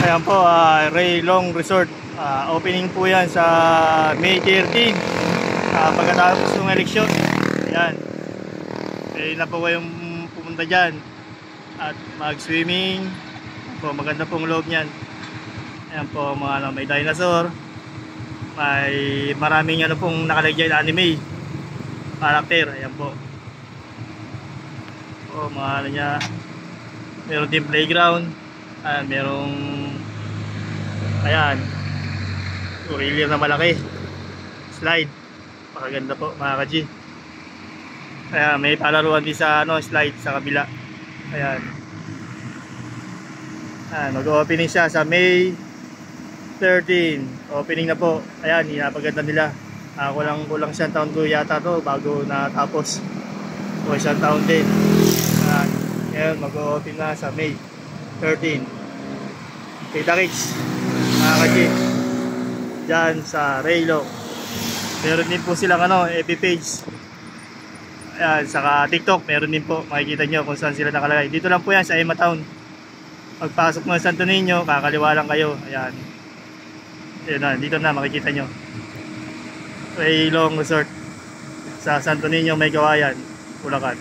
Ayan po, Ray Long Resort. Opening po yan sa May 13, pagkatapos ng eleksyon. Ayan. Pwede na po kayong pumunta dyan at mag-swimming. Po, maganda pong loob niyan. Ayan po, mga may dinosaur. May maraming pong nakalagay na anime character. Ayan po. O, mga niya. Meron din playground. Merong ayan, wheeler na malaki, slide, pakaganda po mga ka-G. Ayan, may palaruan din sa slide sa kabila. Ayan, mag-opening siya sa May 13. Opening na po. Ayan, hinapaganda nila. Kulang isang taon ko yata to bago natapos, o isang taon din. Ayan, mag-open na sa May 13. Kita-kits mga ka-G dyan sa Ray Long. Meron din po silang FB page. Ayan, saka TikTok meron din po. Makikita nyo kung saan sila nakalagay. Dito lang po yan sa Ema Town. Pagpasok mo sa Santo Niño, kakaliwa lang kayo. Ayan, ayan, dito na makikita nyo Ray Long Resort sa Santo Niño, May Kawayan, Bulacan.